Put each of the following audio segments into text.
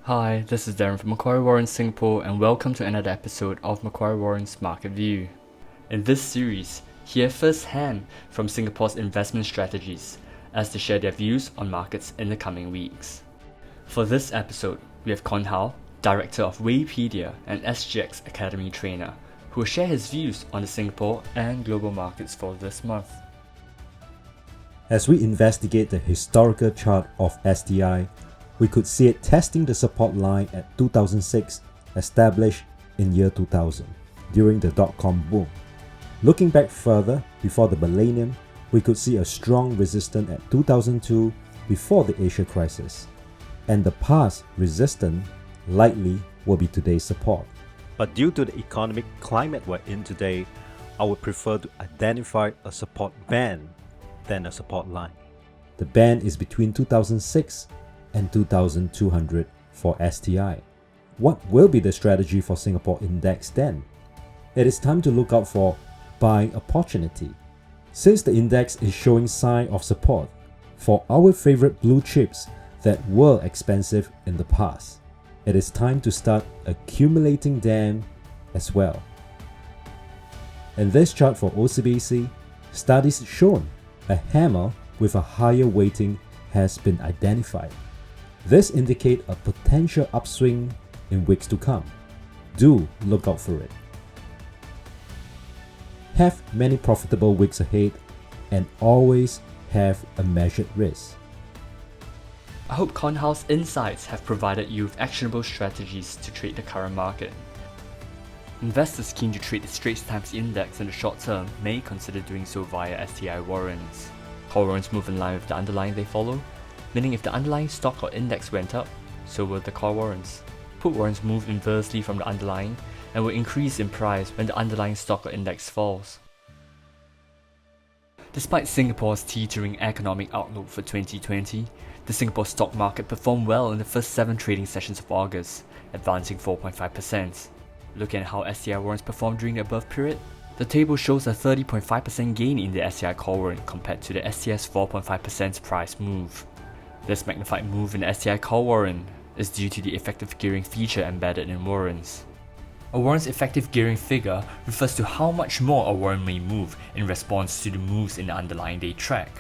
Hi, this is Darren from Macquarie Warrants Singapore and welcome to another episode of Macquarie Warrants Market View. In this series, hear firsthand from Singapore's investment strategists as they share their views on markets in the coming weeks. For this episode, we have Con Hao, Director of Waypedia and SGX Academy trainer, who will share his views on the Singapore and global markets for this month. As we investigate the historical chart of STI, we could see it testing the support line at 2006, established in year 2000, during the dot-com boom. Looking back further, before the millennium, we could see a strong resistance at 2002 before the Asia crisis. And the past resistance likely will be today's support. But due to the economic climate we're in today, I would prefer to identify a support band than a support line. The band is between 2006 and 2200 for STI. What will be the strategy for Singapore Index then? It is time to look out for buying opportunity. Since the index is showing sign of support for our favorite blue chips that were expensive in the past, it is time to start accumulating them as well. In this chart for OCBC, studies shown a hammer with a higher weighting has been identified. This indicates a potential upswing in weeks to come. Do look out for it. Have many profitable weeks ahead and always have a measured risk. I hope Con Hao's insights have provided you with actionable strategies to trade the current market. Investors keen to trade the Straits Times Index in the short term may consider doing so via STI warrants. Call warrants move in line with the underlying they follow, meaning if the underlying stock or index went up, so will the call warrants. Put warrants move inversely from the underlying and will increase in price when the underlying stock or index falls. Despite Singapore's teetering economic outlook for 2020, the Singapore stock market performed well in the first 7 trading sessions of August, advancing 4.5%. Looking at how STI warrants performed during the above period, the table shows a 30.5% gain in the STI call warrant compared to the STS 4.5% price move. This magnified move in the STI call warrant is due to the effective gearing feature embedded in warrants. A warrant's effective gearing figure refers to how much more a warrant may move in response to the moves in the underlying they track.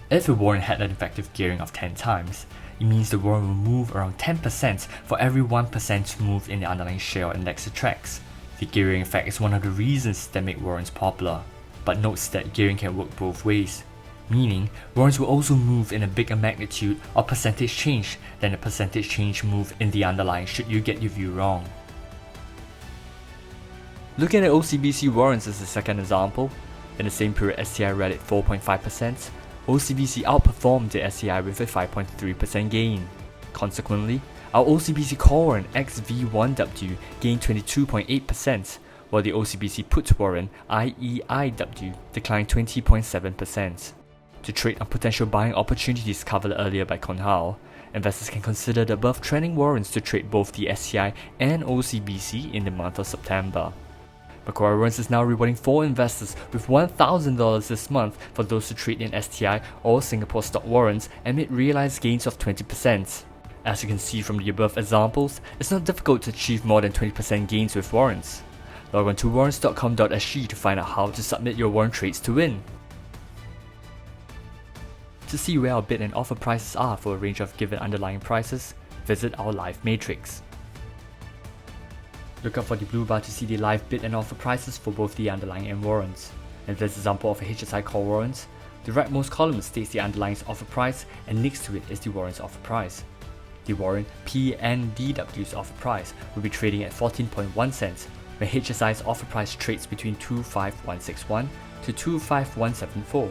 If a warrant had an effective gearing of 10 times, it means the warrant will move around 10% for every 1% move in the underlying share or index it tracks. The gearing effect is one of the reasons that make warrants popular, but notes that gearing can work both ways, meaning warrants will also move in a bigger magnitude or percentage change than the percentage change move in the underlying should you get your view wrong. Looking at OCBC warrants as the second example, in the same period STI rallied 4.5%, OCBC outperformed the STI with a 5.3% gain. Consequently, our OCBC call warrant XV1W gained 22.8%, while the OCBC put warrant IEIW declined 20.7%. To trade on potential buying opportunities covered earlier by Con Hao, investors can consider the above trending warrants to trade both the STI and OCBC in the month of September. Macquarie Warrants is now rewarding 4 investors with $1,000 this month for those who trade in STI or Singapore stock warrants amid realized gains of 20%. As you can see from the above examples, it's not difficult to achieve more than 20% gains with warrants. Log on to warrants.com.sg to find out how to submit your warrant trades to win. To see where our bid and offer prices are for a range of given underlying prices, visit our live matrix. Look out for the blue bar to see the live bid and offer prices for both the underlying and warrants. In this example of a HSI call warrant, the rightmost column states the underlying's offer price and next to it is the warrant's offer price. The warrant PNDW's offer price will be trading at 14.1 cents, where HSI's offer price trades between 25161 to 25174.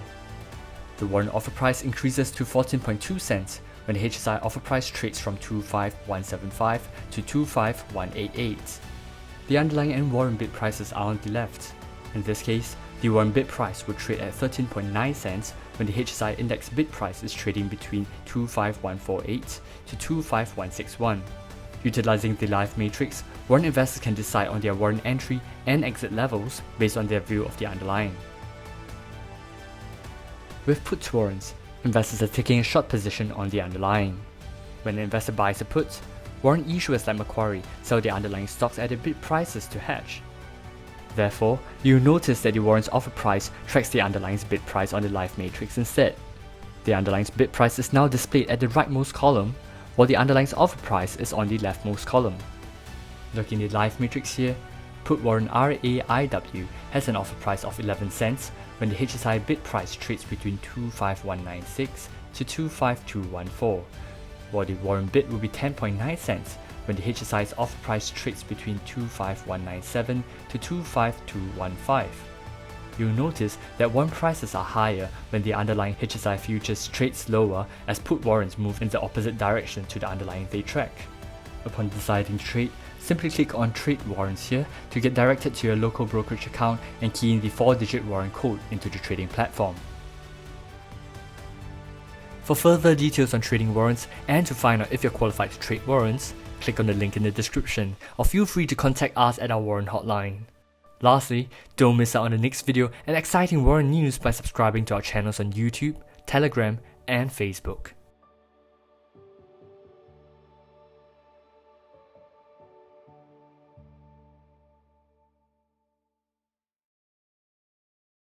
The warrant offer price increases to 14.2 cents when the HSI offer price trades from 25175 to 25188. The underlying and warrant bid prices are on the left. In this case, the warrant bid price will trade at 13.9 cents when the HSI index bid price is trading between 25148 to 25161. Utilizing the live matrix, warrant investors can decide on their warrant entry and exit levels based on their view of the underlying. With put warrants, investors are taking a short position on the underlying. When an investor buys a put, warrant issuers like Macquarie sell their underlying stocks at their bid prices to hedge. Therefore, you'll notice that the warrant's offer price tracks the underlying's bid price on the live matrix instead. The underlying's bid price is now displayed at the rightmost column, while the underlying's offer price is on the leftmost column. Looking at the live matrix here, put warrant RAIW has an offer price of 11 cents when the HSI bid price trades between 25196 to 25214, while the warrant bid will be 10.9 cents when the HSI's offer price trades between 25197 to 25215. You'll notice that warrant prices are higher when the underlying HSI futures trades lower as put warrants move in the opposite direction to the underlying they track. Upon deciding to trade, simply click on Trade Warrants here to get directed to your local brokerage account and key in the 4-digit warrant code into the trading platform. For further details on trading warrants and to find out if you're qualified to trade warrants, click on the link in the description or feel free to contact us at our warrant hotline. Lastly, don't miss out on the next video and exciting warrant news by subscribing to our channels on YouTube, Telegram and Facebook.